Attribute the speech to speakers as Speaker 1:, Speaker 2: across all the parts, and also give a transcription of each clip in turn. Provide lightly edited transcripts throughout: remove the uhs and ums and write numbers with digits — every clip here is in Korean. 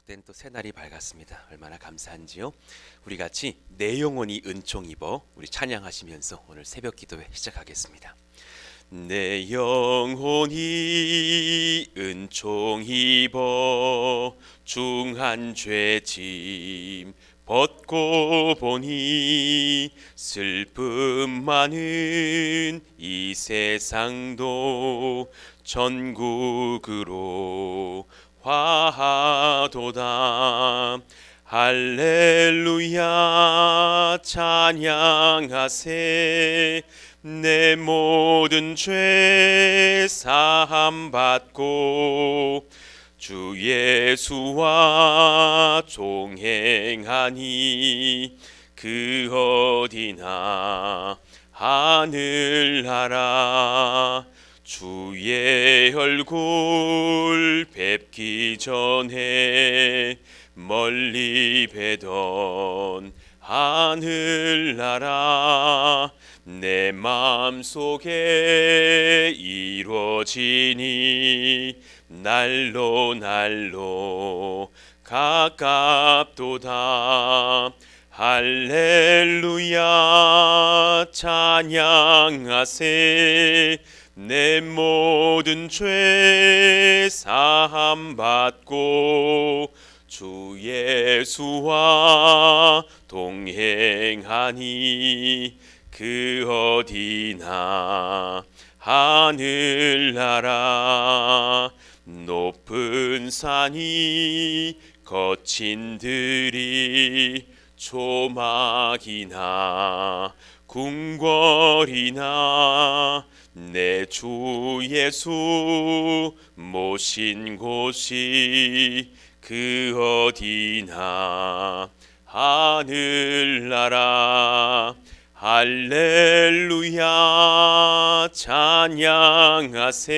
Speaker 1: 복된 또 새날이 밝았습니다. 얼마나 감사한지요. 우리 같이 내 영혼이 은총 입어 우리 찬양하시면서 오늘 새벽 기도회 시작하겠습니다. 내 영혼이 은총 입어 중한 죄짐 벗고 보니 슬픔 많은 이 세상도 전국으로 화하도다. 할렐루야 찬양하세. 내 모든 죄 사함 받고 주 예수와 동행하니 그 어디나 하늘나라. 주의 얼굴 뵙기 전에 멀리 뵈던 하늘나라. 내 마음속에 이루어지니 날로 날로 가깝도다. 할렐루야 찬양하세. 내 모든 죄 사함 받고 주 예수와 동행하니 그 어디나 하늘나라. 높은 산이 거친 들이 조막이나 궁궐이나 내 주 예수 모신 곳이 그 어디나 하늘나라. 할렐루야 찬양하세.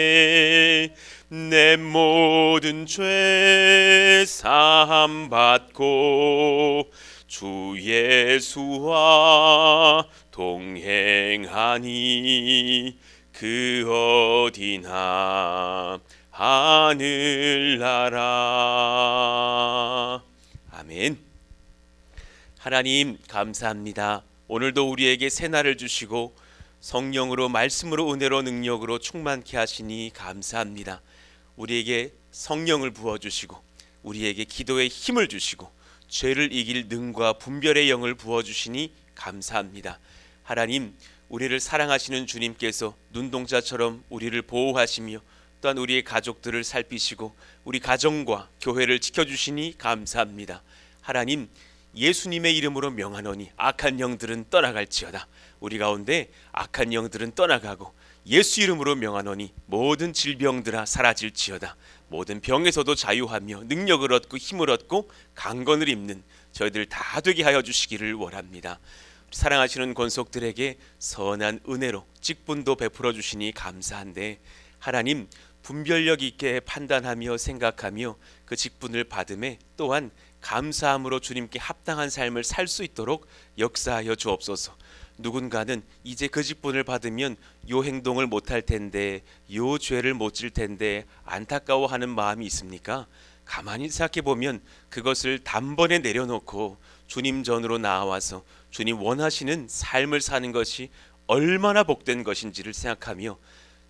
Speaker 1: 내 모든 죄 사함 받고 주 예수와 동행하니 그 어디나 하늘나라. 아멘. 하나님 감사합니다. 오늘도 우리에게 새날을 주시고 성령으로 말씀으로 은혜로 능력으로 충만케 하시니 감사합니다. 우리에게 성령을 부어주시고 우리에게 기도의 힘을 주시고 죄를 이길 능과 분별의 영을 부어주시니 감사합니다. 하나님, 우리를 사랑하시는 주님께서 눈동자처럼 우리를 보호하시며 또한 우리의 가족들을 살피시고 우리 가정과 교회를 지켜주시니 감사합니다. 하나님, 예수님의 이름으로 명하노니 악한 영들은 떠나갈지어다. 우리 가운데 악한 영들은 떠나가고 예수 이름으로 명하노니 모든 질병들아 사라질지어다. 모든 병에서도 자유하며 능력을 얻고 힘을 얻고 강건을 입는 저희들 다 되게 하여 주시기를 원합니다. 사랑하시는 권속들에게 선한 은혜로 직분도 베풀어 주시니 감사한데 하나님, 분별력 있게 판단하며 생각하며 그 직분을 받음에 또한 감사함으로 주님께 합당한 삶을 살 수 있도록 역사하여 주옵소서. 누군가는 이제 그 직분을 받으면 요 행동을 못할 텐데, 요 죄를 못 질 텐데 안타까워하는 마음이 있습니까? 가만히 생각해 보면 그것을 단번에 내려놓고 주님 전으로 나와서 주님 원하시는 삶을 사는 것이 얼마나 복된 것인지를 생각하며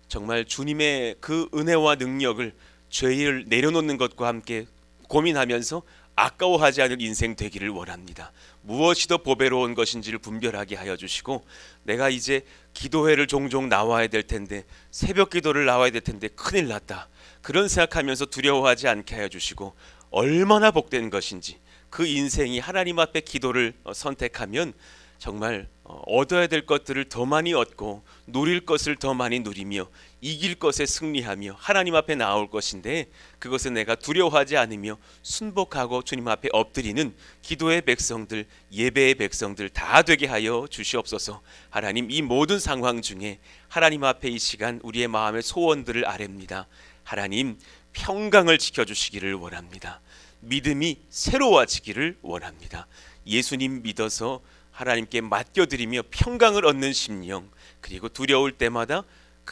Speaker 1: 정말 주님의 그 은혜와 능력을 죄를 내려놓는 것과 함께 고민하면서 아까워하지 않을 인생 되기를 원합니다. 무엇이 더 보배로운 것인지를 분별하게 하여 주시고, 내가 이제 기도회를 종종 나와야 될 텐데, 새벽 기도를 나와야 될 텐데 큰일 났다, 그런 생각하면서 두려워하지 않게 하여 주시고, 얼마나 복된 것인지 그 인생이 하나님 앞에 기도를 선택하면 정말 얻어야 될 것들을 더 많이 얻고 누릴 것을 더 많이 누리며 이길 것에 승리하며 하나님 앞에 나올 것인데, 그것은 내가 두려워하지 않으며 순복하고 주님 앞에 엎드리는 기도의 백성들, 예배의 백성들 다 되게 하여 주시옵소서. 하나님, 이 모든 상황 중에 하나님 앞에 이 시간 우리의 마음의 소원들을 아뢰입니다. 하나님, 평강을 지켜주시기를 원합니다. 믿음이 새로워지기를 원합니다. 예수님 믿어서 하나님께 맡겨드리며 평강을 얻는 심령, 그리고 두려울 때마다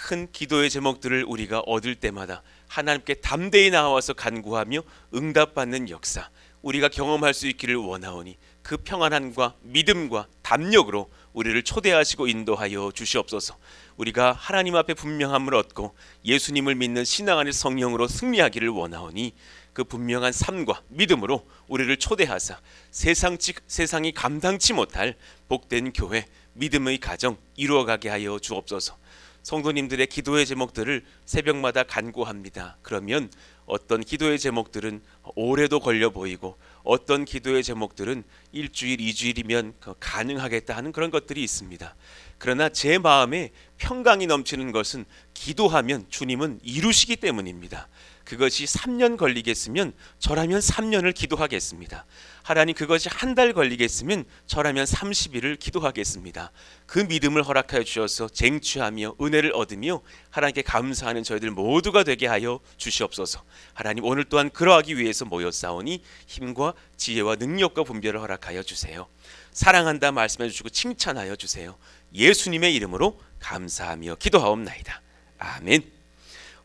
Speaker 1: 큰 기도의 제목들을 우리가 얻을 때마다 하나님께 담대히 나와서 간구하며 응답받는 역사 우리가 경험할 수 있기를 원하오니 그 평안함과 믿음과 담력으로 우리를 초대하시고 인도하여 주시옵소서. 우리가 하나님 앞에 분명함을 얻고 예수님을 믿는 신앙 안의 성령으로 승리하기를 원하오니 그 분명한 삶과 믿음으로 우리를 초대하사 세상이 감당치 못할 복된 교회, 믿음의 가정 이루어가게 하여 주옵소서. 성도님들의 기도의 제목들을 새벽마다 간구합니다. 그러면 어떤 기도의 제목들은 오래도 걸려 보이고 어떤 기도의 제목들은 일주일, 이주일이면 가능하겠다 하는 그런 것들이 있습니다. 그러나 제 마음에 평강이 넘치는 것은 기도하면 주님은 이루시기 때문입니다. 그것이 3년 걸리겠으면 저라면 3년을 기도하겠습니다. 하나님 그것이 한 달 걸리겠으면 저라면 30일을 기도하겠습니다. 그 믿음을 허락하여 주셔서 쟁취하며 은혜를 얻으며 하나님께 감사하는 저희들 모두가 되게 하여 주시옵소서. 하나님 오늘 또한 그러하기 위해서 모였사오니 힘과 지혜와 능력과 분별을 허락하여 주세요. 사랑한다 말씀해 주시고 칭찬하여 주세요. 예수님의 이름으로 감사하며 기도하옵나이다. 아멘.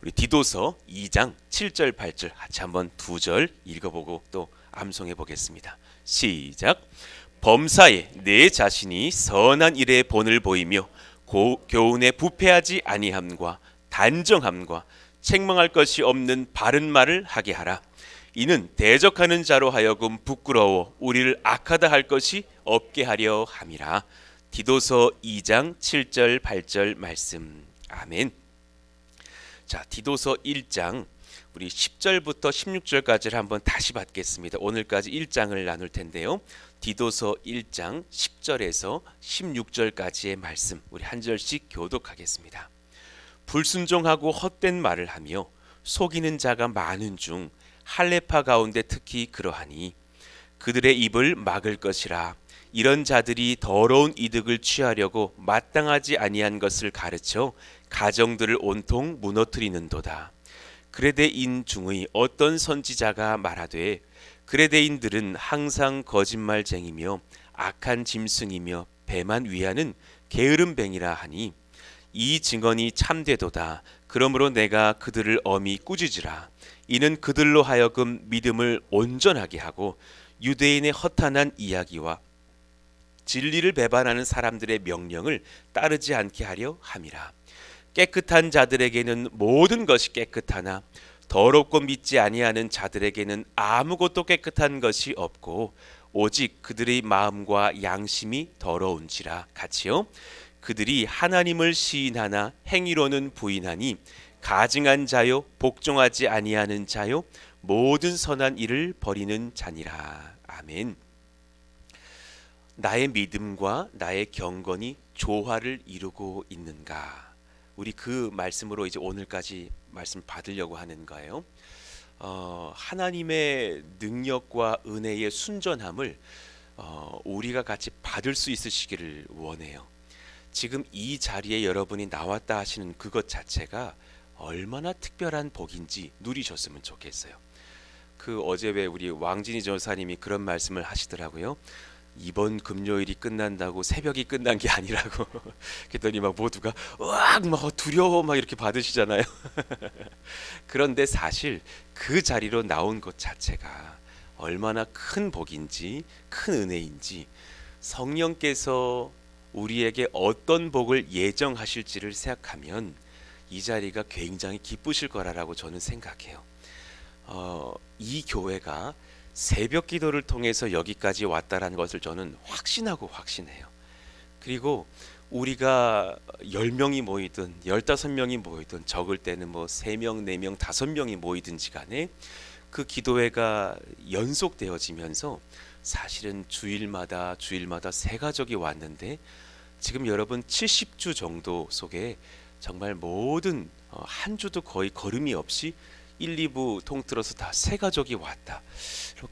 Speaker 1: 우리 디도서 2장 7절 8절 같이 한번 2절 읽어보고 또 암송해 보겠습니다. 시작. 범사에 내 자신이 선한 일에 본을 보이며 교훈에 부패하지 아니함과 단정함과 책망할 것이 없는 바른 말을 하게 하라. 이는 대적하는 자로 하여금 부끄러워 우리를 악하다 할 것이 없게 하려 함이라. 디도서 2장 7절 8절 말씀. 아멘. 자, 디도서 1장 우리 10절부터 16절까지를 한번 다시 받겠습니다. 오늘까지 1장을 나눌 텐데요. 디도서 1장 10절에서 16절까지의 말씀 우리 한 절씩 교독하겠습니다. 불순종하고 헛된 말을 하며 속이는 자가 많은 중 할례파 가운데 특히 그러하니 그들의 입을 막을 것이라. 이런 자들이 더러운 이득을 취하려고 마땅하지 아니한 것을 가르쳐 가정들을 온통 무너뜨리는도다. 그레데인 중의 어떤 선지자가 말하되 그레데인들은 항상 거짓말쟁이며 악한 짐승이며 배만 위하는 게으름뱅이라 하니 이 증언이 참되도다. 그러므로 내가 그들을 엄히 꾸짖으라. 이는 그들로 하여금 믿음을 온전하게 하고 유대인의 허탄한 이야기와 진리를 배반하는 사람들의 명령을 따르지 않게 하려 함이라. 깨끗한 자들에게는 모든 것이 깨끗하나 더럽고 믿지 아니하는 자들에게는 아무것도 깨끗한 것이 없고 오직 그들의 마음과 양심이 더러운지라. 같이요. 그들이 하나님을 시인하나 행위로는 부인하니 가증한 자요 복종하지 아니하는 자요 모든 선한 일을 버리는 자니라. 아멘. 나의 믿음과 나의 경건이 조화를 이루고 있는가? 우리 그 말씀으로 이제 오늘까지 말씀 받으려고 하는 거예요. 하나님의 능력과 은혜의 순전함을 우리가 같이 받을 수 있으시기를 원해요. 지금 이 자리에 여러분이 나왔다 하시는 그것 자체가 얼마나 특별한 복인지 누리셨으면 좋겠어요. 그 어제 왜 우리 왕진이 전사님이 그런 말씀을 하시더라고요. 이번 금요일이 끝난다고 새벽이 끝난 게 아니라고. 그랬더니 막 모두가 막 두려워 막 이렇게 받으시잖아요. 그런데 사실 그 자리로 나온 것 자체가 얼마나 큰 복인지 큰 은혜인지 성령께서 우리에게 어떤 복을 예정하실지를 생각하면 이 자리가 굉장히 기쁘실 거라고 저는 생각해요. 이 교회가 새벽 기도를 통해서 여기까지 왔다라는 것을 저는 확신해요. 그리고 우리가 10명이 모이든 15명이 모이든 적을 때는 뭐 3명, 4명, 5명이 모이든지 간에 그 기도회가 연속되어지면서 사실은 주일마다 새 가족이 왔는데 지금 여러분 70주 정도 속에 정말 모든 한 주도 거의 걸음이 없이 1, 2부 통틀어서 다 새 가족이 왔다.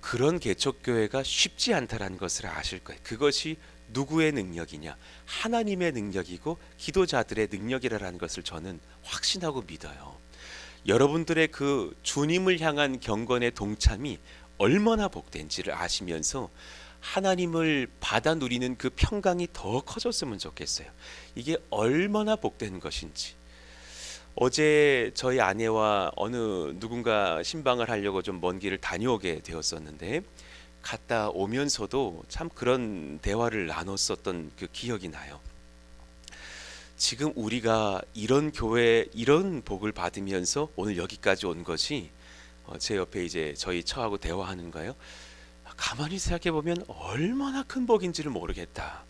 Speaker 1: 그런 개척교회가 쉽지 않다라는 것을 아실 거예요. 그것이 누구의 능력이냐? 하나님의 능력이고 기도자들의 능력이라는 것을 저는 확신하고 믿어요. 여러분들의 그 주님을 향한 경건의 동참이 얼마나 복된지를 아시면서 하나님을 받아 누리는 그 평강이 더 커졌으면 좋겠어요. 이게 얼마나 복된 것인지. 어제 저희 아내와 어느 누군가 신방을 하려고 좀 먼 길을 다녀오게 되었었는데 갔다 오면서도 참 그런 대화를 나눴었던 그 기억이 나요. 지금 우리가 이런 교회 이런 복을 받으면서 오늘 여기까지 온 것이 제 옆에 이제 저희 처하고 대화하는 거예요. 가만히 생각해 보면 얼마나 큰 복인지를 모르겠다.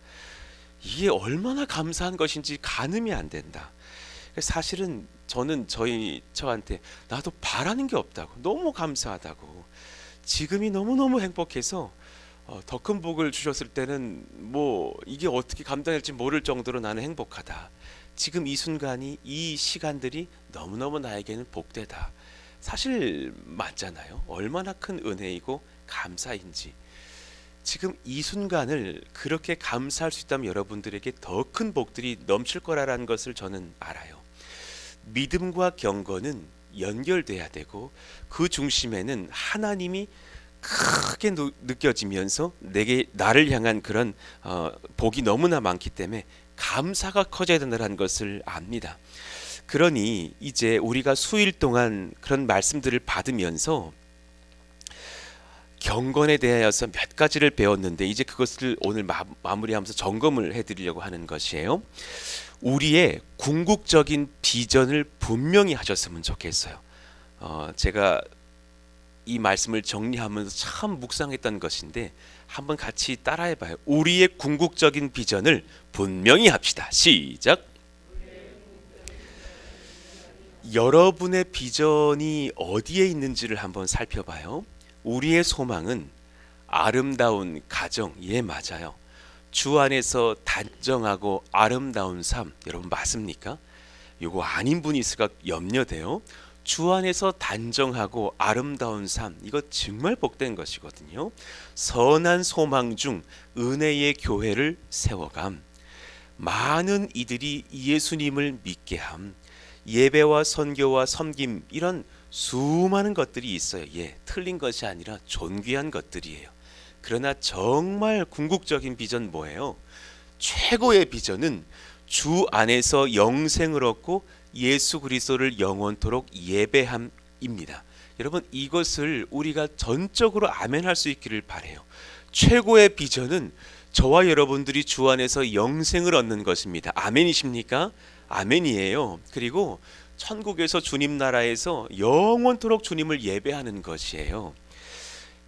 Speaker 1: 이게 얼마나 감사한 것인지 가늠이 안 된다. 사실은 저는 저희 처한테 나도 바라는 게 없다고, 너무 감사하다고, 지금이 너무너무 행복해서 더 큰 복을 주셨을 때는 뭐 이게 어떻게 감당할지 모를 정도로 나는 행복하다. 지금 이 순간이, 이 시간들이 너무너무 나에게는 복되다. 사실 맞잖아요. 얼마나 큰 은혜이고 감사인지. 지금 이 순간을 그렇게 감사할 수 있다면 여러분들에게 더 큰 복들이 넘칠 거라는 것을 저는 알아요. 믿음과 경건은 연결돼야 되고 그 중심에는 하나님이 크게 느껴지면서 내게 나를 향한 그런 복이 너무나 많기 때문에 감사가 커져야 된다는 것을 압니다. 그러니 이제 우리가 수일 동안 그런 말씀들을 받으면서 경건에 대하여서 몇 가지를 배웠는데 이제 그것을 오늘 마무리하면서 점검을 해드리려고 하는 것이에요. 우리의 궁극적인 비전을 분명히 하셨으면 좋겠어요. 제가 이 말씀을 정리하면서 참 묵상했던 것인데 한번 같이 따라해봐요. 우리의 궁극적인 비전을 분명히 합시다. 시작. 여러분의 비전이 어디에 있는지를 한번 살펴봐요. 우리의 소망은 아름다운 가정, 예 맞아요. 주 안에서 단정하고 아름다운 삶, 여러분 맞습니까? 이거 아닌 분이 있을까 염려돼요. 주 안에서 단정하고 아름다운 삶, 이거 정말 복된 것이거든요. 선한 소망 중 은혜의 교회를 세워감. 많은 이들이 예수님을 믿게 함. 예배와 선교와 섬김, 이런 수많은 것들이 있어요. 예, 틀린 것이 아니라 존귀한 것들이에요. 그러나 정말 궁극적인 비전 뭐예요? 최고의 비전은 주 안에서 영생을 얻고 예수 그리스도를 영원토록 예배함입니다. 여러분 이것을 우리가 전적으로 아멘할 수 있기를 바라요. 최고의 비전은 저와 여러분들이 주 안에서 영생을 얻는 것입니다. 아멘이십니까? 아멘이에요. 그리고 천국에서 주님 나라에서 영원토록 주님을 예배하는 것이에요.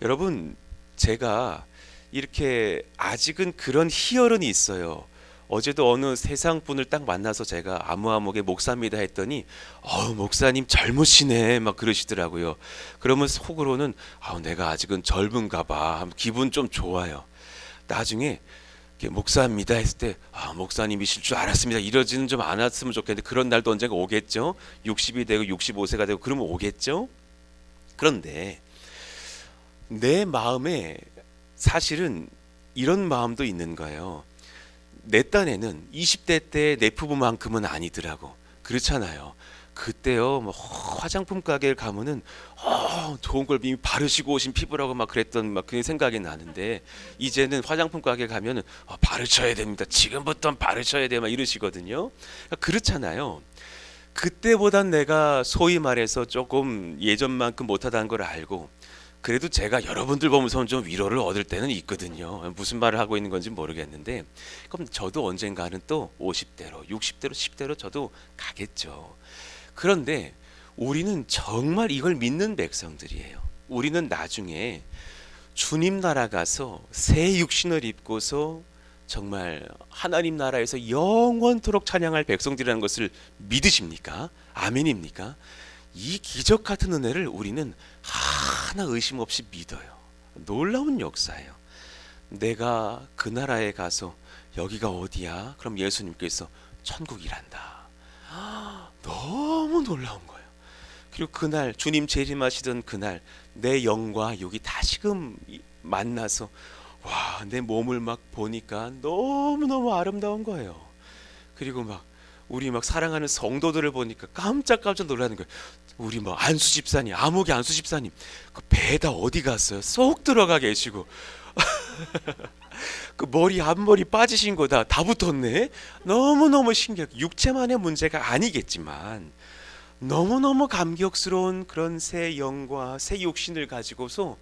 Speaker 1: 여러분 제가 이렇게 아직은 그런 희열은 있어요. 어제도 어느 세상 분을 딱 만나서 제가 아무아무개 목사입니다 했더니 목사님 젊으시네 막 그러시더라고요. 그러면 속으로는 내가 아직은 젊은가 봐 기분 좀 좋아요. 나중에 목사입니다 했을 때 목사님이실 줄 알았습니다 이러지는 좀 않았으면 좋겠는데 그런 날도 언젠가 오겠죠. 60이 되고 65세가 되고 그러면 오겠죠. 그런데 내 마음에 사실은 이런 마음도 있는 거예요. 내 딴에는 20대 때 내 부부만큼은 아니더라고. 그렇잖아요. 그때요 뭐 화장품 가게를 가면은 좋은 걸 이미 바르시고 오신 피부라고 막 그랬던 막 그 생각이 나는데 이제는 화장품 가게 가면은 바르셔야 됩니다. 지금부터 바르셔야 돼 막 이러시거든요. 그렇잖아요. 그때보단 내가 소위 말해서 조금 예전만큼 못하다는 걸 알고 그래도 제가 여러분들 보면서 좀 위로를 얻을 때는 있거든요. 무슨 말을 하고 있는 건지 모르겠는데 그럼 저도 언젠가는 또 50대로 60대로 10대로 저도 가겠죠. 그런데 우리는 정말 이걸 믿는 백성들이에요. 우리는 나중에 주님 나라 가서 새 육신을 입고서 정말 하나님 나라에서 영원토록 찬양할 백성들이라는 것을 믿으십니까? 아멘입니까? 이 기적 같은 은혜를 우리는 하나 의심 없이 믿어요. 놀라운 역사예요. 내가 그 나라에 가서 여기가 어디야? 그럼 예수님께서 천국이란다. 너무 놀라운 거예요. 그리고 그날 주님 재림하시던 그날 내 영과 육이 다시금 만나서 내 몸을 막 보니까 너무너무 아름다운 거예요. 그리고 우리 사랑하는 성도들을 보니까 깜짝깜짝 놀라는 거예요. 우리 안수 집사님, 아무개 안수 집사님 그 배에다 어디 갔어요? 쏙 들어가 계시고 그 머리 앞머리 빠지신 거 다 붙었네. 너무너무 신기해. 육체만의 문제가 아니겠지만 너무너무 감격스러운 그런 새 영과 새 육신을 가지고서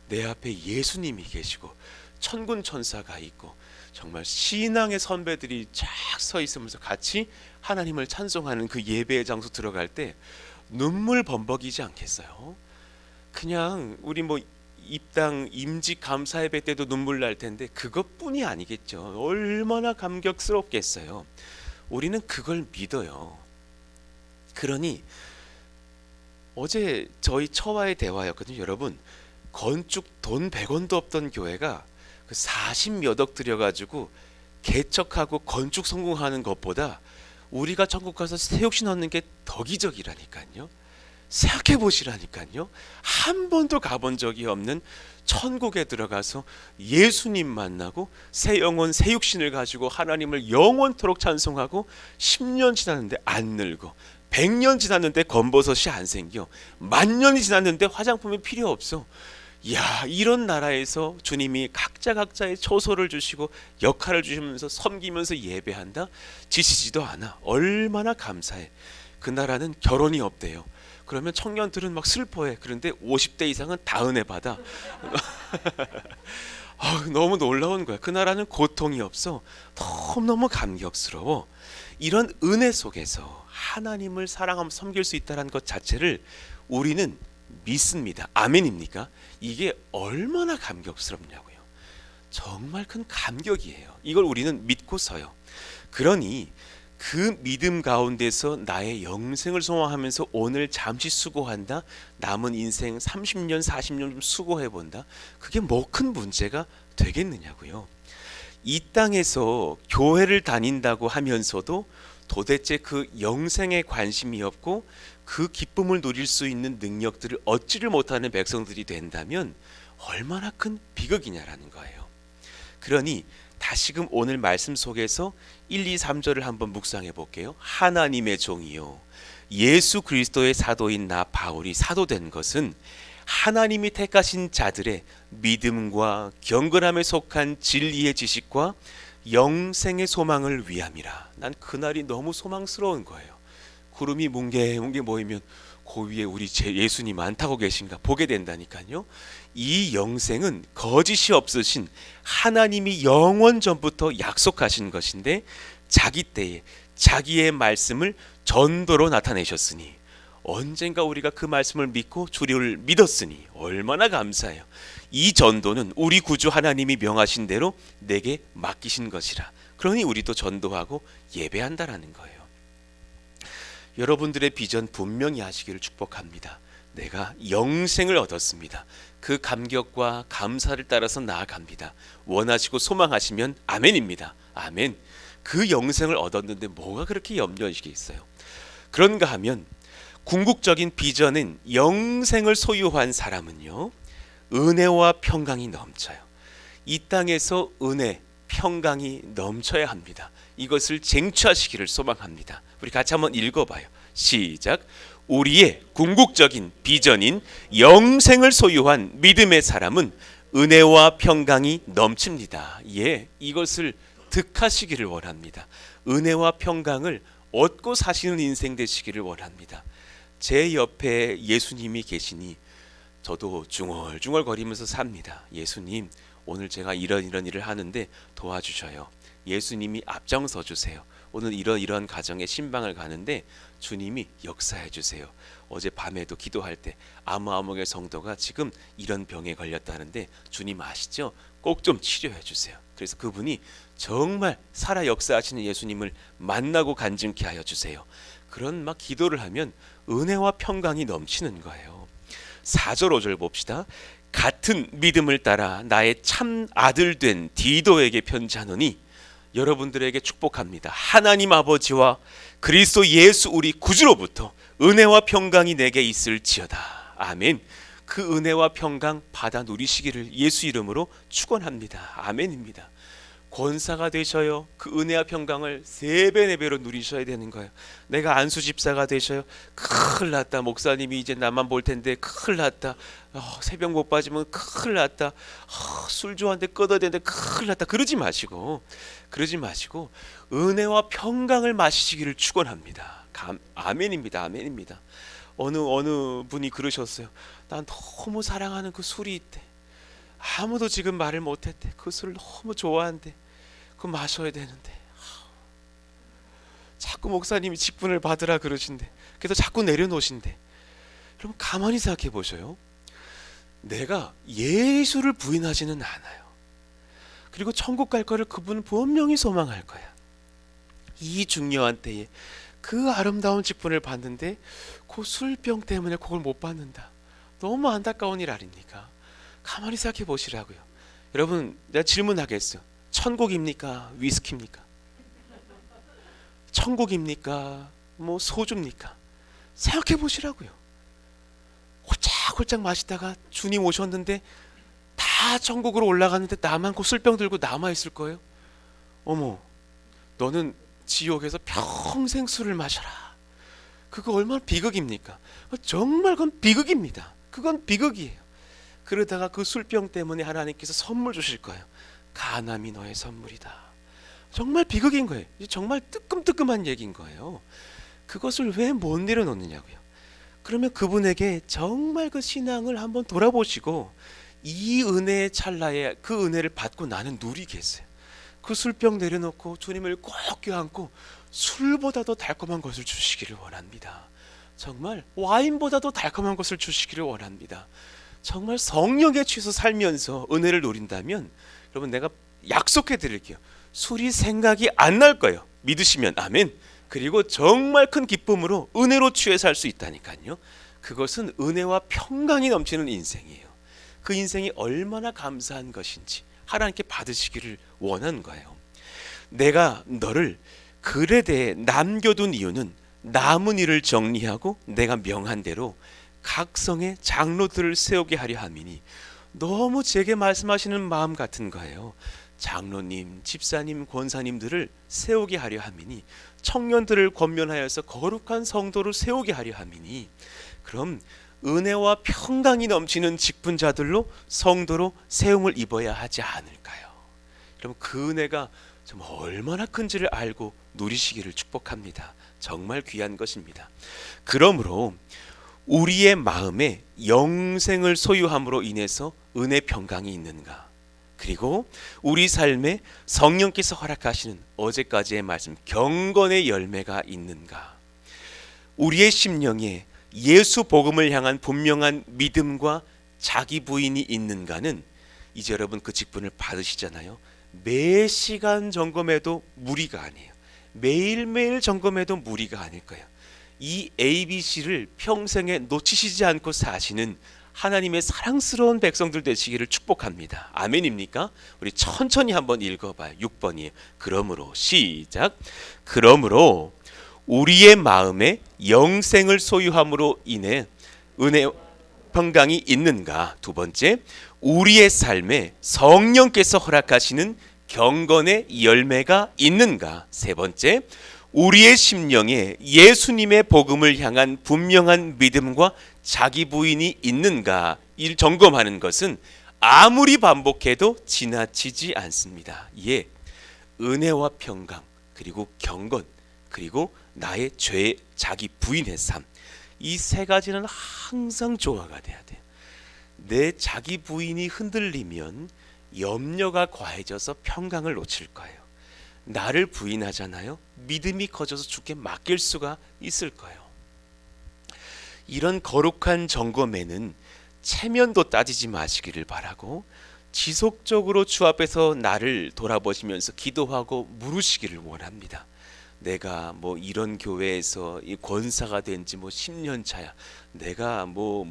Speaker 1: 내 앞에 예수님이 계시고 천군 천사가 있고 정말 신앙의 선배들이 쫙 서 있으면서 같이 하나님을 찬송하는 그 예배의 장소 들어갈 때 눈물 범벅이지 않겠어요? 그냥 우리 뭐 입당 임직 감사 예배 때도 눈물 날 텐데 그것뿐이 아니겠죠. 얼마나 감격스럽겠어요. 우리는 그걸 믿어요. 그러니 어제 저희 처와의 대화였거든요. 여러분, 건축 돈 100원도 없던 교회가 그 40몇 억 들여가지고 개척하고 건축 성공하는 것보다 우리가 천국 가서 새육신 얻는 게 더 기적이라니까요. 생각해 보시라니까요. 한 번도 가본 적이 없는 천국에 들어가서 예수님 만나고 새 영혼 새 육신을 가지고 하나님을 영원토록 찬송하고 10년 지났는데 안 늙어, 100년 지났는데 검버섯이 안 생겨, 10,000년이 지났는데 화장품이 필요 없어. 야, 이런 나라에서 주님이 각자의 처소를 주시고 역할을 주시면서 섬기면서 예배한다? 지치지도 않아. 얼마나 감사해. 그 나라는 결혼이 없대요. 그러면 청년들은 막 슬퍼해. 그런데 50대 이상은 다 은혜 받아. 너무 놀라운 거야. 그 나라는 고통이 없어. 너무너무 감격스러워. 이런 은혜 속에서 하나님을 사랑하며 섬길 수 있다는 것 자체를 우리는 믿습니다. 아멘입니까? 이게 얼마나 감격스럽냐고요. 정말 큰 감격이에요. 이걸 우리는 믿고서요. 그러니 그 믿음 가운데서 나의 영생을 소망하면서 오늘 잠시 수고한다. 남은 인생 30년 40년 좀 수고해본다. 그게 뭐 큰 문제가 되겠느냐고요. 이 땅에서 교회를 다닌다고 하면서도 도대체 그 영생에 관심이 없고 그 기쁨을 누릴 수 있는 능력들을 얻지를 못하는 백성들이 된다면 얼마나 큰 비극이냐라는 거예요. 그러니 다시금 오늘 말씀 속에서 1, 2, 3절을 한번 묵상해 볼게요. 하나님의 종이요 예수 그리스도의 사도인 나 바울이 사도된 것은 하나님이 택하신 자들의 믿음과 경건함에 속한 진리의 지식과 영생의 소망을 위함이라. 난 그날이 너무 소망스러운 거예요. 구름이 뭉게뭉게 모이면 그 위에 우리 제 예수님 안 타고 계신가 보게 된다니까요. 이 영생은 거짓이 없으신 하나님이 영원 전부터 약속하신 것인데 자기 때에 자기의 말씀을 전도로 나타내셨으니 언젠가 우리가 그 말씀을 믿고 주를 믿었으니 얼마나 감사해요. 이 전도는 우리 구주 하나님이 명하신 대로 내게 맡기신 것이라. 그러니 우리도 전도하고 예배한다라는 거예요. 여러분들의 비전 분명히 하시기를 축복합니다. 내가 영생을 얻었습니다. 그 감격과 감사를 따라서 나아갑니다. 원하시고 소망하시면 아멘입니다. 아멘. 그 영생을 얻었는데 뭐가 그렇게 염려이시겠어요? 그런가 하면 궁극적인 비전은 영생을 소유한 사람은요, 은혜와 평강이 넘쳐요. 이 땅에서 은혜, 평강이 넘쳐야 합니다. 이것을 쟁취하시기를 소망합니다. 우리 같이 한번 읽어봐요. 시작. 우리의 궁극적인 비전인 영생을 소유한 믿음의 사람은 은혜와 평강이 넘칩니다. 예, 이것을 득하시기를 원합니다. 은혜와 평강을 얻고 사시는 인생 되시기를 원합니다. 제 옆에 예수님이 계시니 저도 중얼중얼 거리면서 삽니다. 예수님, 오늘 제가 이런 일을 하는데 도와주셔요. 예수님이 앞장서 주세요. 오늘 이런 가정에 신방을 가는데 주님이 역사해 주세요. 어제 밤에도 기도할 때 아무아무의 성도가 지금 이런 병에 걸렸다는데 주님 아시죠? 꼭 좀 치료해 주세요. 그래서 그분이 정말 살아 역사하시는 예수님을 만나고 간증케 하여 주세요. 그런 막 기도를 하면 은혜와 평강이 넘치는 거예요. 4절 5절 봅시다. 같은 믿음을 따라 나의 참 아들 된 디도에게 편지하노니 여러분들에게 축복합니다. 하나님 아버지와 그리스도 예수 우리 구주로부터 은혜와 평강이 내게 있을지어다. 아멘. 그 은혜와 평강 받아 누리시기를 예수 이름으로 축원합니다. 아멘입니다. 권사가 되셔요. 그 은혜와 평강을 3배 4배로 누리셔야 되는 거예요. 내가 안수 집사가 되셔요. 큰일 났다. 목사님이 이제 나만 볼 텐데 큰일 났다. 새벽 못 빠지면 큰일 났다. 술 좋아하는데 끊어야 되는데 큰일 났다. 그러지 마시고 은혜와 평강을 마시기를 축원합니다. 아멘입니다. 아멘입니다. 어느 분이 그러셨어요. 난 너무 사랑하는 그 술이 있대. 아무도 지금 말을 못했대. 그 술을 너무 좋아한대. 그거 마셔야 되는데 자꾸 목사님이 직분을 받으라 그러신대. 그래서 자꾸 내려놓으신대. 그럼 가만히 생각해 보셔요. 내가 예수를 부인하지는 않아요. 그리고 천국 갈 거를 그분은 분명히 소망할 거야. 이 중요한 때에 그 아름다운 직분을 받는데 그 술병 때문에 그걸 못 받는다. 너무 안타까운 일 아닙니까? 가만히 생각해 보시라고요. 여러분, 내가 질문하겠어요. 천국입니까? 위스키입니까? 천국입니까? 뭐 소주입니까? 생각해 보시라고요. 홀짝홀짝 마시다가 주님 오셨는데 다 천국으로 올라갔는데 나만 그 술병 들고 남아있을 거예요? 어머, 너는 지옥에서 평생 술을 마셔라. 그거 얼마나 비극입니까? 정말 그건 비극입니다. 그건 비극이에요. 그러다가 그 술병 때문에 하나님께서 선물 주실 거예요. 가남이 너의 선물이다. 정말 비극인 거예요. 정말 뜨끔뜨끔한 얘기인 거예요. 그것을 왜 못 내려놓느냐고요. 그러면 그분에게 정말 그 신앙을 한번 돌아보시고 이 은혜의 찰나에 그 은혜를 받고 나는 누리겠어요. 그 술병 내려놓고 주님을 꼭 껴안고 술보다도 달콤한 것을 주시기를 원합니다. 정말 와인보다도 달콤한 것을 주시기를 원합니다. 정말 성령에 취해서 살면서 은혜를 누린다면 여러분, 내가 약속해 드릴게요. 술이 생각이 안 날 거예요. 믿으시면 아멘. 그리고 정말 큰 기쁨으로 은혜로 취해 살 수 있다니까요. 그것은 은혜와 평강이 넘치는 인생이에요. 그 인생이 얼마나 감사한 것인지 하나님께 받으시기를 원하는 거예요. 내가 너를 글에 대해 남겨둔 이유는 남은 일을 정리하고 내가 명한 대로 각 성의 장로들을 세우게 하려 함이니, 너무 제게 말씀하시는 마음 같은 거예요. 장로님, 집사님, 권사님들을 세우게 하려 함이니, 청년들을 권면하여서 거룩한 성도를 세우게 하려 함이니, 그럼 은혜와 평강이 넘치는 직분자들로 성도로 세움을 입어야 하지 않을까요? 그럼 그 은혜가 정말 얼마나 큰지를 알고 누리시기를 축복합니다. 정말 귀한 것입니다. 그러므로 우리의 마음에 영생을 소유함으로 인해서 은혜 평강이 있는가? 그리고 우리 삶에 성령께서 허락하시는 어제까지의 말씀 경건의 열매가 있는가? 우리의 심령에 예수 복음을 향한 분명한 믿음과 자기 부인이 있는가는 이제 여러분 그 직분을 받으시잖아요. 매 시간 점검해도 무리가 아니에요. 매일매일 점검해도 무리가 아닐 거예요. 이 ABC를 평생에 놓치시지 않고 사시는 하나님의 사랑스러운 백성들 되시기를 축복합니다. 아멘입니까? 우리 천천히 한번 읽어봐요. 6번이에요. 그러므로 시작. 그러므로 우리의 마음에 영생을 소유함으로 인해 은혜 평강이 있는가? 두 번째, 우리의 삶에 성령께서 허락하시는 경건의 열매가 있는가? 세 번째, 우리의 심령에 예수님의 복음을 향한 분명한 믿음과 자기 부인이 있는가? 이를 점검하는 것은 아무리 반복해도 지나치지 않습니다. 예, 은혜와 평강, 그리고 경건, 그리고 나의 죄, 자기 부인의 삶, 이 세 가지는 항상 조화가 돼야 돼요. 내 자기 부인이 흔들리면 염려가 과해져서 평강을 놓칠 거예요. 나를 부인하잖아요. 믿음이 커져서 주께 맡길 수가 있을 거예요. 이런 거룩한 점검에는 체면도 따지지 마시기를 바라고, 지속적으로 주 앞에서 나를 돌아보시면서 기도하고 물으시기를 원합니다. 내가 뭐 이런 교회에서 이 권사가 된 지 뭐 10년 차야. 내가 뭐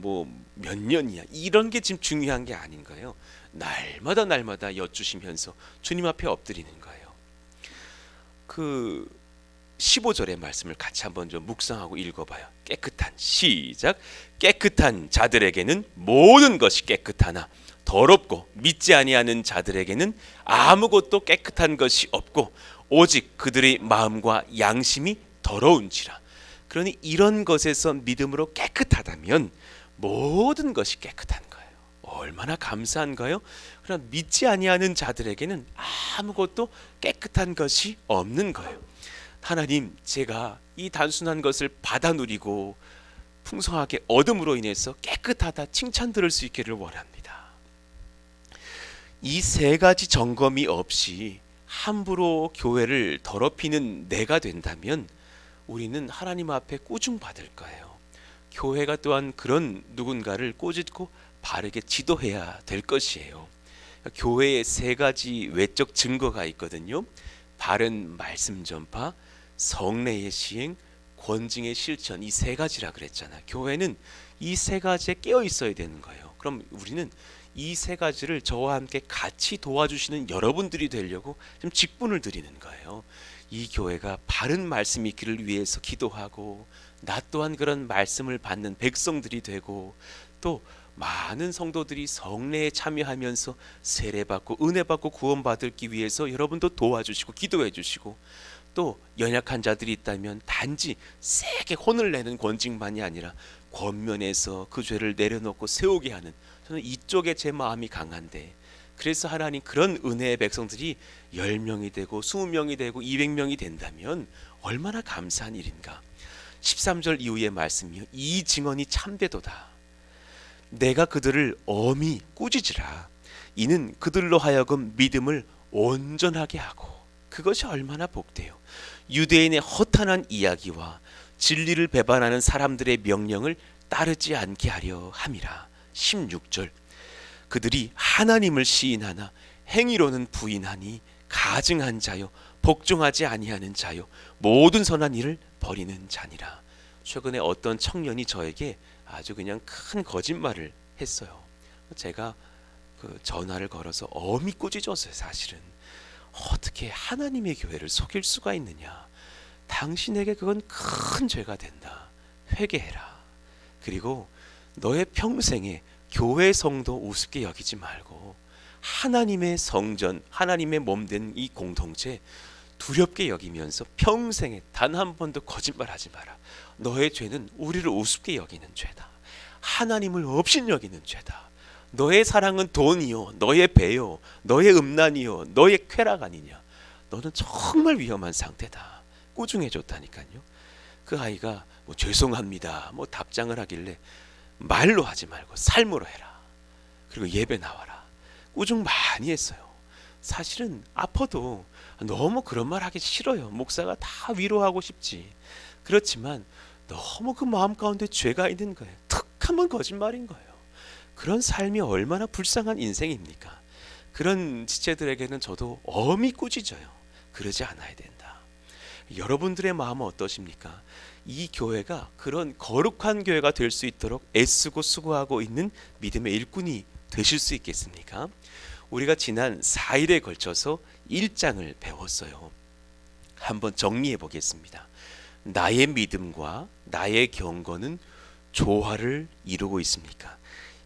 Speaker 1: 몇 년이야. 이런 게 지금 중요한 게 아닌 거예요. 날마다 여쭈시면서 주님 앞에 엎드리는 거예요. 그 15절의 말씀을 같이 한번 좀 묵상하고 읽어봐요. 깨끗한, 시작. 깨끗한 자들에게는 모든 것이 깨끗하나 더럽고 믿지 아니하는 자들에게는 아무것도 깨끗한 것이 없고 오직 그들의 마음과 양심이 더러운지라. 그러니 이런 것에서 믿음으로 깨끗하다면 모든 것이 깨끗한 거예요. 얼마나 감사한가요? 그러나 믿지 아니하는 자들에게는 아무것도 깨끗한 것이 없는 거예요. 하나님, 제가 이 단순한 것을 받아 누리고 풍성하게 얻음으로 인해서 깨끗하다 칭찬 들을 수 있기를 원합니다. 이 세 가지 점검이 없이 함부로 교회를 더럽히는 내가 된다면 우리는 하나님 앞에 꾸중받을 거예요. 교회가 또한 그런 누군가를 꼬집고 바르게 지도해야 될 것이에요. 교회에 세 가지 외적 증거가 있거든요. 바른 말씀 전파, 성례의 시행, 권징의 실천, 이 세 가지라 그랬잖아. 교회는 이 세 가지에 깨어 있어야 되는 거예요. 그럼 우리는 이 세 가지를 저와 함께 같이 도와주시는 여러분들이 되려고 좀 직분을 드리는 거예요. 이 교회가 바른 말씀이 있기를 위해서 기도하고, 나 또한 그런 말씀을 받는 백성들이 되고, 또 많은 성도들이 성례에 참여하면서 세례받고 은혜받고 구원받기 위해서 여러분도 도와주시고 기도해 주시고, 또 연약한 자들이 있다면 단지 세게 혼을 내는 권징만이 아니라 권면해서 그 죄를 내려놓고 세우게 하는, 저는 이쪽에 제 마음이 강한데, 그래서 하나님 그런 은혜의 백성들이 10명이 되고 20명이 되고 200명이 된다면 얼마나 감사한 일인가. 13절 이후의 말씀이요, 이 증언이 참되도다. 내가 그들을 엄히 꾸짖으라. 이는 그들로 하여금 믿음을 온전하게 하고. 그것이 얼마나 복돼요. 유대인의 허탄한 이야기와 진리를 배반하는 사람들의 명령을 따르지 않게 하려 함이라. 16절 그들이 하나님을 시인하나 행위로는 부인하니 가증한 자요 복종하지 아니하는 자요 모든 선한 일을 버리는 자니라. 최근에 어떤 청년이 저에게 아주 그냥 큰 거짓말을 했어요. 제가 그 전화를 걸어서 엄히 꾸짖었어요. 사실은 어떻게 하나님의 교회를 속일 수가 있느냐. 당신에게 그건 큰 죄가 된다. 회개해라. 그리고 너의 평생에 교회 성도 우습게 여기지 말고 하나님의 성전, 하나님의 몸된 이 공동체 두렵게 여기면서 평생에 단 한 번도 거짓말하지 마라. 너의 죄는 우리를 우습게 여기는 죄다. 하나님을 업신여기는 죄다. 너의 사랑은 돈이요, 너의 배요, 너의 음란이요, 너의 쾌락 아니냐. 너는 정말 위험한 상태다. 꾸중해 줬다니까요. 그 아이가 뭐 죄송합니다 뭐 답장을 하길래, 말로 하지 말고 삶으로 해라. 그리고 예배 나와라. 꾸중 많이 했어요. 사실은 아파도 너무 그런 말 하기 싫어요. 목사가 다 위로하고 싶지. 그렇지만 너무 그 마음 가운데 죄가 있는 거예요. 툭 하면 거짓말인 거예요. 그런 삶이 얼마나 불쌍한 인생입니까? 그런 지체들에게는 저도 엄히 꾸짖어요. 그러지 않아야 된다. 여러분들의 마음은 어떠십니까? 이 교회가 그런 거룩한 교회가 될 수 있도록 애쓰고 수고하고 있는 믿음의 일꾼이 되실 수 있겠습니까? 우리가 지난 4일에 걸쳐서 1장을 배웠어요. 한번 정리해 보겠습니다. 나의 믿음과 나의 경건은 조화를 이루고 있습니까?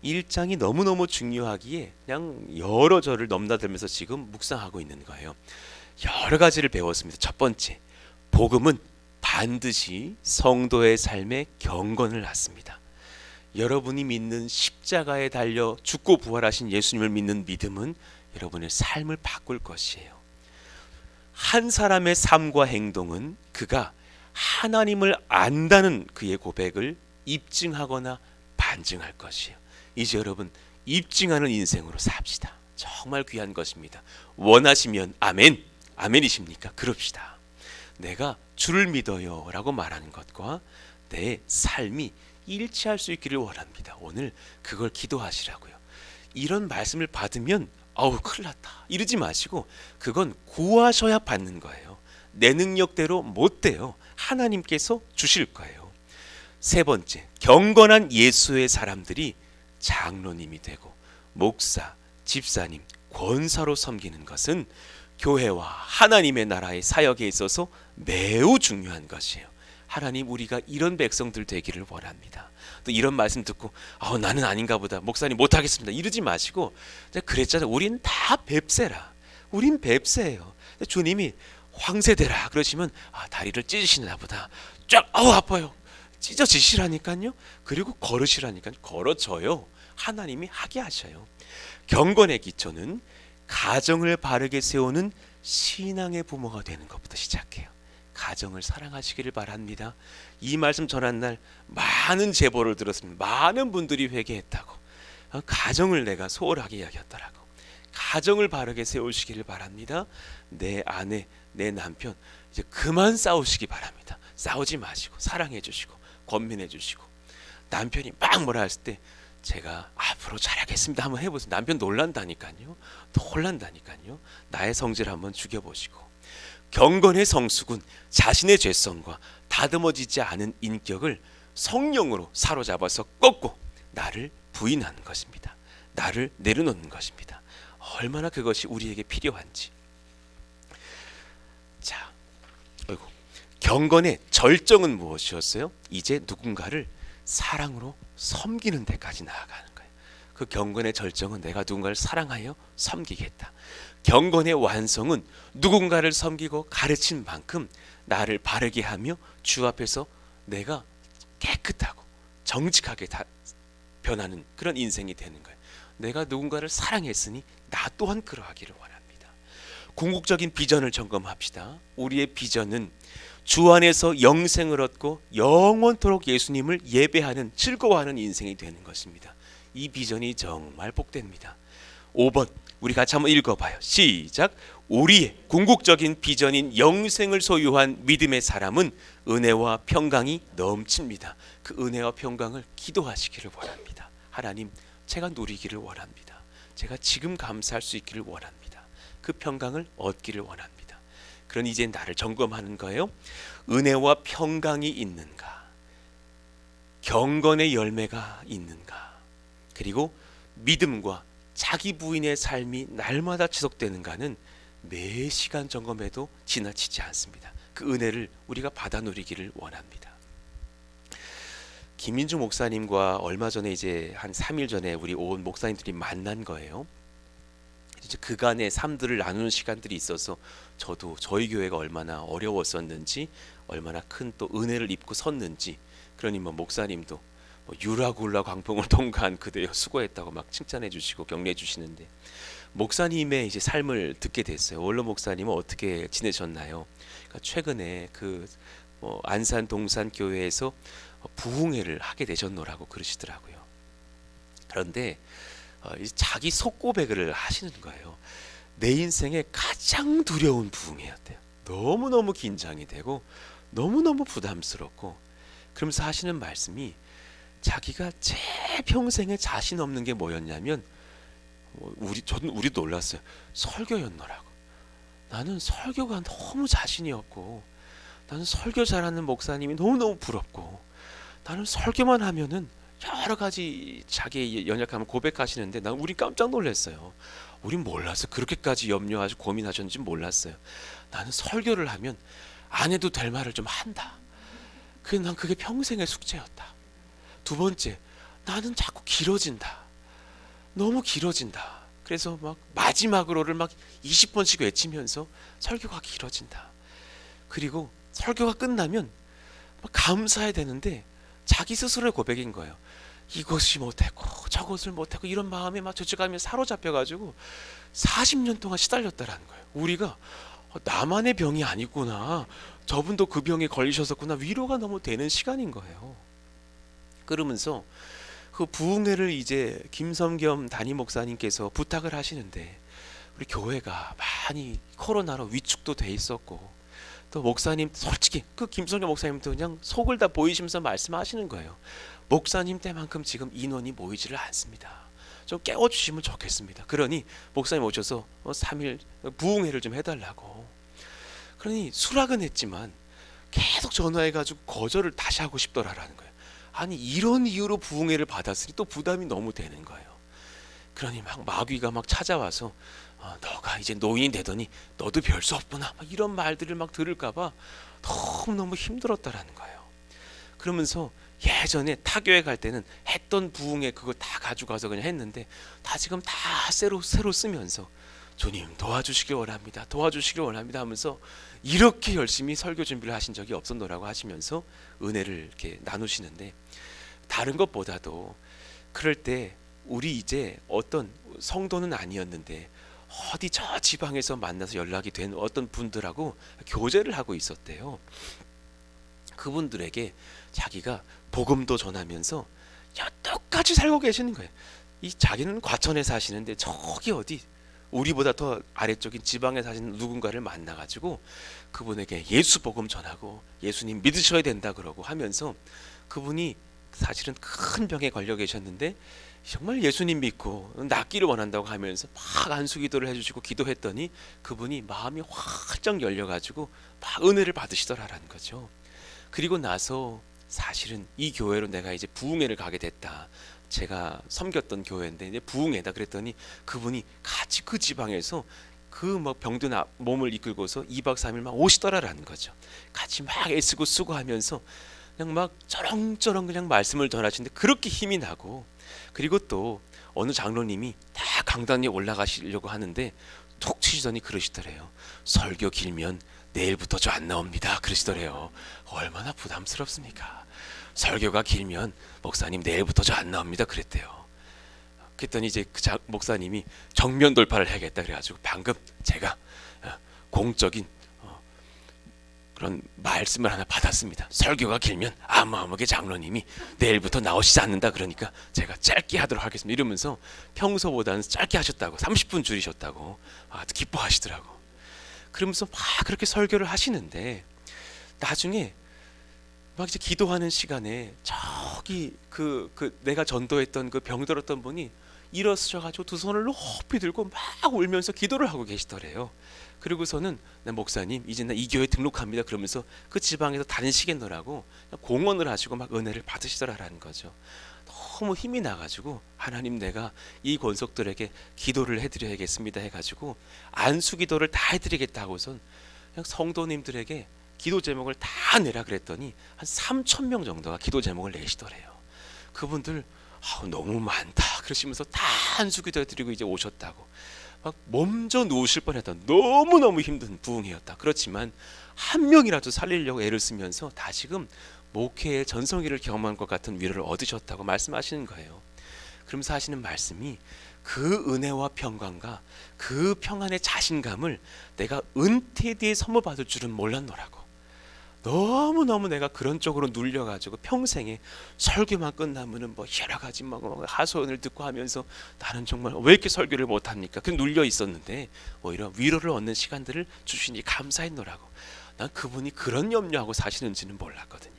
Speaker 1: 1장이 너무너무 중요하기에 그냥 여러 절을 넘나들면서 지금 묵상하고 있는 거예요. 여러 가지를 배웠습니다. 첫 번째, 복음은 반드시 성도의 삶에 경건을 낳습니다. 여러분이 믿는 십자가에 달려 죽고 부활하신 예수님을 믿는 믿음은 여러분의 삶을 바꿀 것이에요. 한 사람의 삶과 행동은 그가 하나님을 안다는 그의 고백을 입증하거나 반증할 것이에요. 이제 여러분 입증하는 인생으로 삽시다. 정말 귀한 것입니다. 원하시면 아멘, 아멘이십니까? 그럽시다. 내가 주를 믿어요 라고 말하는 것과 내 삶이 일치할 수 있기를 원합니다. 오늘 그걸 기도하시라고요. 이런 말씀을 받으면 아우 큰일 났다 이러지 마시고, 그건 구하셔야 받는 거예요. 내 능력대로 못 돼요. 하나님께서 주실 거예요. 세 번째, 경건한 예수의 사람들이 장로님이 되고 목사, 집사님, 권사로 섬기는 것은 교회와 하나님의 나라의 사역에 있어서 매우 중요한 것이에요. 하나님, 우리가 이런 백성들 되기를 원합니다. 또 이런 말씀 듣고 나는 아닌가 보다, 목사님 못하겠습니다 이러지 마시고, 그랬잖아요. 우린 다 뱁새라. 우린 뱁새예요. 주님이 황새되라 그러시면 다리를 찢으시나 보다. 쫙 아파요. 찢어지시라니까요. 그리고 걸으시라니까요. 걸어져요. 하나님이 하게 하셔요. 경건의 기초는 가정을 바르게 세우는 신앙의 부모가 되는 것부터 시작해요. 가정을 사랑하시기를 바랍니다. 이 말씀 전한 날 많은 제보를 들었습니다. 많은 분들이 회개했다고, 가정을 내가 소홀하게 여겼더라고. 가정을 바르게 세우시기를 바랍니다. 내 아내, 내 남편 이제 그만 싸우시기 바랍니다. 싸우지 마시고 사랑해 주시고 권면해 주시고, 남편이 막 뭐라 했을 때 제가 앞으로 잘하겠습니다 한번 해보세요. 남편 놀란다니까요. 놀란다니까요. 나의 성질 한번 죽여보시고, 경건의 성숙은 자신의 죄성과 다듬어지지 않은 인격을 성령으로 사로잡아서 꺾고 나를 부인하는 것입니다. 나를 내려놓는 것입니다. 얼마나 그것이 우리에게 필요한지. 자, 어이구. 경건의 절정은 무엇이었어요? 이제 누군가를 사랑으로 섬기는 데까지 나아가는 거예요. 그 경건의 절정은 내가 누군가를 사랑하여 섬기겠다. 경건의 완성은 누군가를 섬기고 가르친 만큼 나를 바르게 하며 주 앞에서 내가 깨끗하고 정직하게 변하는 그런 인생이 되는 거예요. 내가 누군가를 사랑했으니 나 또한 그러하기를 원합니다. 궁극적인 비전을 점검합시다. 우리의 비전은 주 안에서 영생을 얻고 영원토록 예수님을 예배하는, 즐거워하는 인생이 되는 것입니다. 이 비전이 정말 복됩니다. 5번 우리 같이 한번 읽어봐요. 시작. 우리의 궁극적인 비전인 영생을 소유한 믿음의 사람은 은혜와 평강이 넘칩니다. 그 은혜와 평강을 기도하시기를 원합니다. 하나님, 제가 누리기를 원합니다. 제가 지금 감사할 수 있기를 원합니다. 그 평강을 얻기를 원합니다. 그런 이제 나를 점검하는 거예요. 은혜와 평강이 있는가? 경건의 열매가 있는가? 그리고 믿음과 자기 부인의 삶이 날마다 지속되는가는 매 시간 점검해도 지나치지 않습니다. 그 은혜를 우리가 받아 누리기를 원합니다. 김민주 목사님과 얼마 전에 이제 한 3일 전에 우리 온 목사님들이 만난 거예요. 이제 그간의 삶들을 나누는 시간들이 있어서 저도 저희 교회가 얼마나 어려웠었는지, 얼마나 큰 또 은혜를 입고 섰는지, 그러니 목사님도 유라굴라 광풍을 통과한 그대여 수고했다고 막 칭찬해 주시고 격려해 주시는데, 목사님의 이제 삶을 듣게 됐어요. 원로 목사님은 어떻게 지내셨나요? 그러니까 최근에 그 안산 동산 교회에서 부흥회를 하게 되셨노라고 그러시더라고요. 그런데 자기 속고백을 하시는 거예요. 내 인생에 가장 두려운 부흥회였대요. 너무너무 긴장이 되고 너무너무 부담스럽고, 그러면서 하시는 말씀이 자기가 제 평생에 자신 없는 게 뭐였냐면, 우리도 놀랐어요. 설교였노라고. 나는 설교가 너무 자신이 없고, 나는 설교 잘하는 목사님이 너무너무 부럽고, 나는 설교만 하면은 여러 가지 자기의 연약함을 고백하시는데 우리 깜짝 놀랐어요. 우린 몰랐어요. 그렇게까지 염려하시고 고민하셨는지 몰랐어요. 나는 설교를 하면 안 해도 될 말을 좀 한다. 난 그게 평생의 숙제였다. 두 번째, 나는 자꾸 길어진다. 너무 길어진다. 그래서 막 마지막으로를 막 20번씩 외치면서 설교가 길어진다. 그리고 설교가 끝나면 막 감사해야 되는데 자기 스스로의 고백인 거예요. 이것이 못했고 저것을 못했고, 이런 마음에 막 저쪽하면 사로잡혀가지고 40년 동안 시달렸다라는 거예요. 우리가 나만의 병이 아니구나, 저분도 그 병에 걸리셨었구나, 위로가 너무 되는 시간인 거예요. 그러면서 그 부흥회를 이제 김성겸 담임 목사님께서 부탁을 하시는데, 우리 교회가 많이 코로나로 위축도 돼 있었고, 또 목사님 솔직히 그 김성겸 목사님도 그냥 속을 다 보이시면서 말씀하시는 거예요. 목사님 때만큼 지금 인원이 모이지를 않습니다. 좀 깨워주시면 좋겠습니다. 그러니 목사님 오셔서 3일 부흥회를 좀 해달라고. 그러니 수락은 했지만 계속 전화해가지고 거절을 다시 하고 싶더라라는 거예요. 아니, 이런 이유로 부흥회를 받았으니 또 부담이 너무 되는 거예요. 그러니 막 마귀가 막 찾아와서 너가 이제 노인이 되더니 너도 별 수 없구나, 막 이런 말들을 막 들을까봐 너무너무 힘들었다라는 거예요. 그러면서 예전에 타교회 갈 때는 했던 부흥회 그거 다 가져가서 그냥 했는데, 다 지금 다 새로 쓰면서 주님 도와주시길 원합니다, 도와주시길 원합니다 하면서 이렇게 열심히 설교 준비를 하신 적이 없었노라고 하시면서 은혜를 이렇게 나누시는데, 다른 것보다도 그럴 때 우리 이제 어떤 성도는 아니었는데 어디 저 지방에서 만나서 연락이 된 어떤 분들하고 교제를 하고 있었대요. 그분들에게 자기가 복음도 전하면서 똑같이 살고 계시는 거예요. 이 자기는 과천에 사시는데 저기 어디 우리보다 더 아래쪽인 지방에 사시는 누군가를 만나가지고 그분에게 예수 복음 전하고 예수님 믿으셔야 된다 그러고 하면서, 그분이 사실은 큰 병에 걸려 계셨는데 정말 예수님 믿고 낫기를 원한다고 하면서 막 안수기도를 해주시고 기도했더니 그분이 마음이 활짝 열려가지고 막 은혜를 받으시더라라는 거죠. 그리고 나서 사실은 이 교회로 내가 이제 부흥회를 가게 됐다. 제가 섬겼던 교회인데 이제 부흥회다 그랬더니 그분이 같이 그 지방에서 그 뭐 병든 몸을 이끌고서 2박 3일 막 오시더라라는 거죠. 같이 막 애쓰고 수고하면서 그냥 막 쩌렁쩌렁 그냥 말씀을 전하시는데 그렇게 힘이 나고, 그리고 또 어느 장로님이 다 강단에 올라가시려고 하는데 툭 치시더니 그러시더래요. 설교 길면 내일부터 저 안 나옵니다 그러시더래요. 얼마나 부담스럽습니까? 설교가 길면 목사님 내일부터 저 안 나옵니다 그랬대요. 그랬더니 이제 그 목사님이 정면 돌파를 해야겠다 그래가지고 방금 제가 공적인 그런 말씀을 하나 받았습니다. 설교가 길면 아무개 장로님이 내일부터 나오시지 않는다 그러니까 제가 짧게 하도록 하겠습니다 이러면서 평소보다는 짧게 하셨다고, 30분 줄이셨다고 아주 기뻐하시더라고. 그러면서 막 그렇게 설교를 하시는데 나중에 막 이제 기도하는 시간에 저기 그 내가 전도했던 그 병들었던 분이 일어서셔가지고 두 손을 높이 들고 막 울면서 기도를 하고 계시더래요. 그리고서는 네, 목사님 이제 나 이 교회 등록합니다 그러면서 그 지방에서 다니시겠노라고 공언을 하시고 막 은혜를 받으시더라라는 거죠. 너무 힘이 나가지고 하나님 내가 이 권속들에게 기도를 해드려야겠습니다 해가지고 안수기도를 다 해드리겠다고선 그냥 성도님들에게 기도 제목을 다 내라 그랬더니 한 3,000명 정도가 기도 제목을 내시더래요. 그분들 너무 많다 그러시면서 다 안수기도 해드리고 이제 오셨다고. 막 몸져 누우실 뻔했던 너무너무 힘든 부흥이었다. 그렇지만 한 명이라도 살리려고 애를 쓰면서 다시금 목회의 전성기를 경험한 것 같은 위로를 얻으셨다고 말씀하시는 거예요. 그러면서 하시는 말씀이 그 은혜와 평강과 그 평안의 자신감을 내가 은퇴 뒤에 선물 받을 줄은 몰랐노라고. 너무너무 내가 그런 쪽으로 눌려가지고 평생에 설교만 끝나면은 뭐 여러 가지 뭐 하소연을 듣고 하면서 나는 정말 왜 이렇게 설교를 못합니까? 그 눌려 있었는데 오히려 위로를 얻는 시간들을 주시니 감사했노라고. 난 그분이 그런 염려하고 사시는지는 몰랐거든요.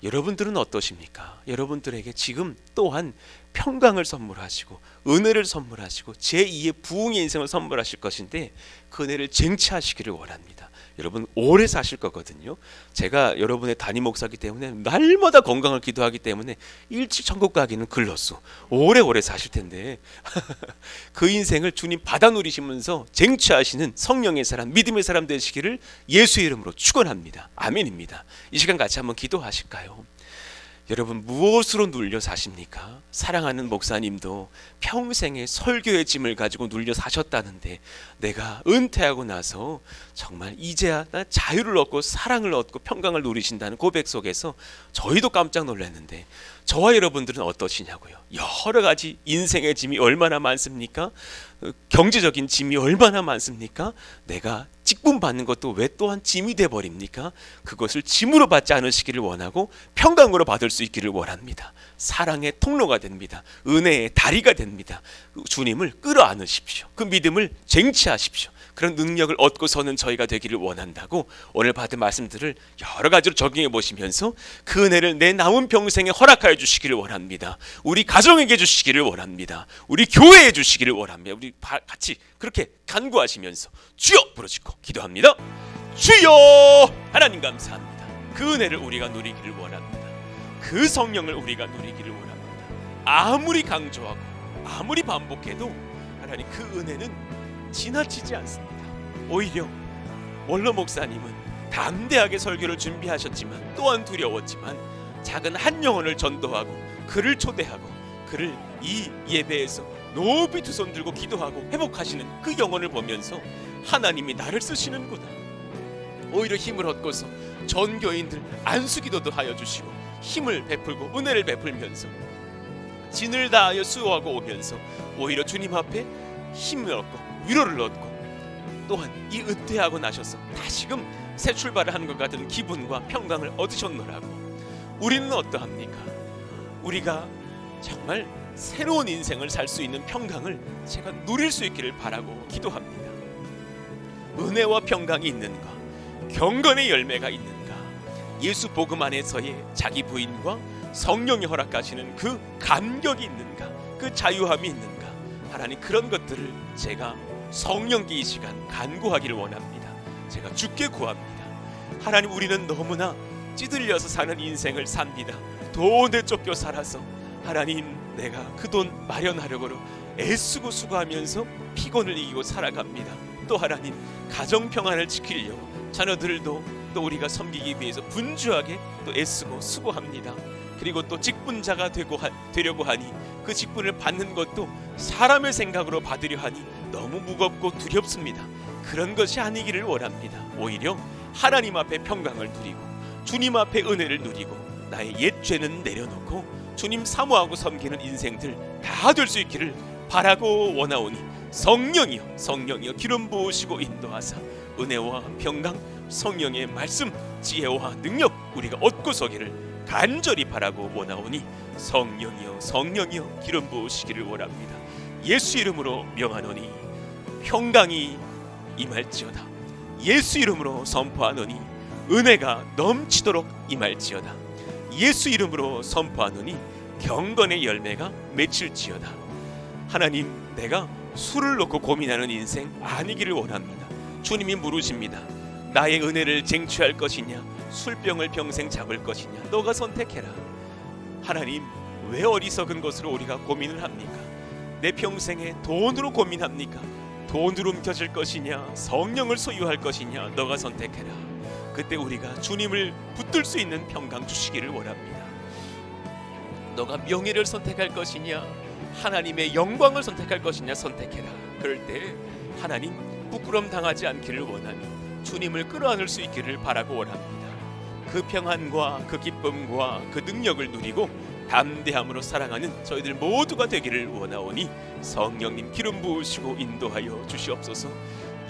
Speaker 1: 여러분들은 어떠십니까? 여러분들에게 지금 또한 평강을 선물하시고 은혜를 선물하시고 제2의 부흥의 인생을 선물하실 것인데 그 은혜를 쟁취하시기를 원합니다. 여러분 오래 사실 거거든요. 제가 여러분의 담임 목사이기 때문에 날마다 건강을 기도하기 때문에 일찍 천국 가기는 글렀어. 오래오래 사실 텐데 그 인생을 주님 받아 누리시면서 쟁취하시는 성령의 사람, 믿음의 사람 되시기를 예수의 이름으로 축원합니다. 아멘입니다. 이 시간 같이 한번 기도하실까요? 여러분 무엇으로 눌려 사십니까? 사랑하는 목사님도 평생의 설교의 짐을 가지고 눌려 사셨다는데 내가 은퇴하고 나서 정말 이제야 나 자유를 얻고 사랑을 얻고 평강을 누리신다는 고백 속에서 저희도 깜짝 놀랐는데 저와 여러분들은 어떠시냐고요? 여러 가지 인생의 짐이 얼마나 많습니까? 경제적인 짐이 얼마나 많습니까? 내가 직분 받는 것도 왜 또한 짐이 돼버립니까? 그것을 짐으로 받지 않으시기를 원하고 평강으로 받을 수 있기를 원합니다. 사랑의 통로가 됩니다. 은혜의 다리가 됩니다. 주님을 끌어안으십시오. 그 믿음을 쟁취하십시오. 그런 능력을 얻고서는 저희가 되기를 원한다고 오늘 받은 말씀들을 여러 가지로 적용해 보시면서 그 은혜를 내 남은 평생에 허락하여 주시기를 원합니다. 우리 가정에게 주시기를 원합니다. 우리 교회에 주시기를 원합니다. 우리 같이 그렇게 간구하시면서 주여 부르짖고 기도합니다. 주여 하나님 감사합니다. 그 은혜를 우리가 누리기를 원합니다. 그 성령을 우리가 누리기를 원합니다. 아무리 강조하고 아무리 반복해도 하나님 그 은혜는 지나치지 않습니다. 오히려 원로 목사님은 담대하게 설교를 준비하셨지만 또한 두려웠지만 작은 한 영혼을 전도하고 그를 초대하고 그를 이 예배에서 높이 두 손 들고 기도하고 회복하시는 그 영혼을 보면서 하나님이 나를 쓰시는구나. 오히려 힘을 얻고서 전교인들 안수기도도 하여 주시고 힘을 베풀고 은혜를 베풀면서 진을 다하여 수호하고 오면서 오히려 주님 앞에 힘을 얻고 위로를 얻고 또한 이 은퇴하고 나셔서 다시금 새 출발을 하는 것 같은 기분과 평강을 얻으셨노라고. 우리는 어떠합니까? 우리가 정말 새로운 인생을 살 수 있는 평강을 제가 누릴 수 있기를 바라고 기도합니다. 은혜와 평강이 있는가? 경건의 열매가 있는가? 예수 복음 안에서의 자기 부인과 성령이 허락하시는 그 감격이 있는가? 그 자유함이 있는가? 하나님, 그런 것들을 제가 성령께 이 시간 간구하기를 원합니다. 제가 주께 구합니다. 하나님, 우리는 너무나 찌들려서 사는 인생을 삽니다. 돈에 쫓겨 살아서 하나님, 내가 그 돈 마련하려고 애쓰고 수고하면서 피곤을 이기고 살아갑니다. 또 하나님, 가정 평안을 지키려고 자녀들도 또 우리가 섬기기 위해서 분주하게 또 애쓰고 수고합니다. 그리고 또 직분자가 되려고 하니 그 직분을 받는 것도 사람의 생각으로 받으려 하니 너무 무겁고 두렵습니다. 그런 것이 아니기를 원합니다. 오히려 하나님 앞에 평강을 누리고 주님 앞에 은혜를 누리고 나의 옛 죄는 내려놓고 주님 사모하고 섬기는 인생들 다 될 수 있기를 바라고 원하오니, 성령이여 성령이여 기름 부으시고 인도하사 은혜와 평강, 성령의 말씀, 지혜와 능력 우리가 얻고 서기를 간절히 바라고 원하오니, 성령이여 성령이여 기름 부으시기를 원합니다. 예수 이름으로 명하노니 평강이 임할지어다. 예수 이름으로 선포하노니 은혜가 넘치도록 임할지어다. 예수 이름으로 선포하노니 경건의 열매가 맺힐지어다. 하나님, 내가 술을 놓고 고민하는 인생 아니기를 원합니다. 주님이 물으십니다. 나의 은혜를 쟁취할 것이냐, 술병을 평생 잡을 것이냐, 너가 선택해라. 하나님, 왜 어리석은 것으로 우리가 고민을 합니까? 내 평생에 돈으로 고민합니까? 돈으로 움켜질 것이냐, 성령을 소유할 것이냐, 너가 선택해라. 그때 우리가 주님을 붙들 수 있는 평강 주시기를 원합니다. 너가 명예를 선택할 것이냐, 하나님의 영광을 선택할 것이냐, 선택해라. 그럴 때 하나님, 부끄럼 당하지 않기를 원하며 주님을 끌어안을 수 있기를 바라고 원합니다. 그 평안과 그 기쁨과 그 능력을 누리고 담대함으로 사랑하는 저희들 모두가 되기를 원하오니, 성령님 기름 부으시고 인도하여 주시옵소서.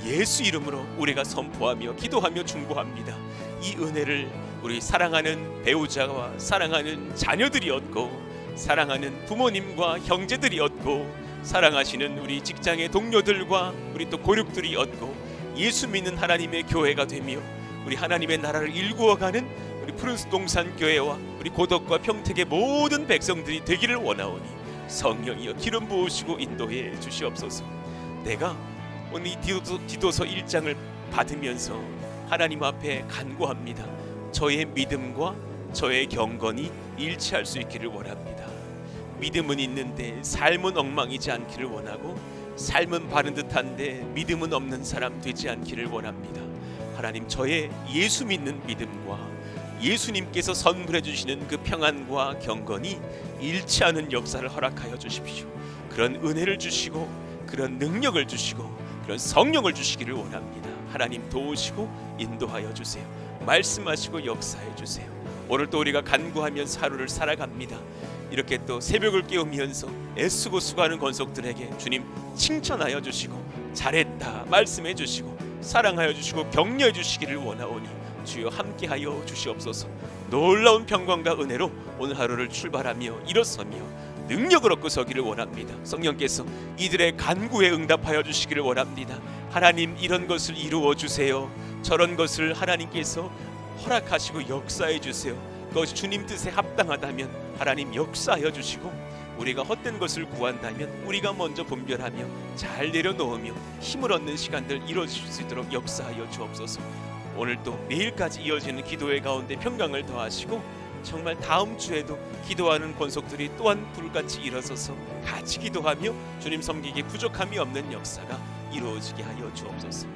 Speaker 1: 예수 이름으로 우리가 선포하며 기도하며 중보합니다. 이 은혜를 우리 사랑하는 배우자와 사랑하는 자녀들이 얻고, 사랑하는 부모님과 형제들이 얻고, 사랑하시는 우리 직장의 동료들과 우리 또 고륙들이 얻고, 예수 믿는 하나님의 교회가 되며 우리 하나님의 나라를 일구어가는 우리 푸른숲 동산교회와 우리 고덕과 평택의 모든 백성들이 되기를 원하오니, 성령이여 기름 부으시고 인도해 주시옵소서. 내가 오늘 이 디도서 1장을 받으면서 하나님 앞에 간구합니다. 저의 믿음과 저의 경건이 일치할 수 있기를 원합니다. 믿음은 있는데 삶은 엉망이지 않기를 원하고, 삶은 바른 듯한데 믿음은 없는 사람 되지 않기를 원합니다. 하나님, 저의 예수 믿는 믿음과 예수님께서 선물해 주시는 그 평안과 경건이 일치하는 역사를 허락하여 주십시오. 그런 은혜를 주시고 그런 능력을 주시고 그런 성령을 주시기를 원합니다. 하나님, 도우시고 인도하여 주세요. 말씀하시고 역사해 주세요. 오늘 또 우리가 간구하면서 하루를 살아갑니다. 이렇게 또 새벽을 깨우면서 애쓰고 수고하는 권속들에게 주님 칭찬하여 주시고 잘했다 말씀해 주시고 사랑하여 주시고 격려해 주시기를 원하오니, 주여 함께하여 주시옵소서. 놀라운 평강과 은혜로 오늘 하루를 출발하며 일어서며 능력을 얻고 서기를 원합니다. 성령께서 이들의 간구에 응답하여 주시기를 원합니다. 하나님, 이런 것을 이루어 주세요. 저런 것을 하나님께서 허락하시고 역사해 주세요. 그것이 주님 뜻에 합당하다면 하나님 역사하여 주시고, 우리가 헛된 것을 구한다면 우리가 먼저 분별하며 잘 내려놓으며 힘을 얻는 시간들 이루어질 수 있도록 역사하여 주옵소서. 오늘 또 내일까지 이어지는 기도회 가운데 평강을 더하시고, 정말 다음 주에도 기도하는 권속들이 또한 불같이 일어서서 같이 기도하며 주님 섬기기에 부족함이 없는 역사가 이루어지게 하여 주옵소서.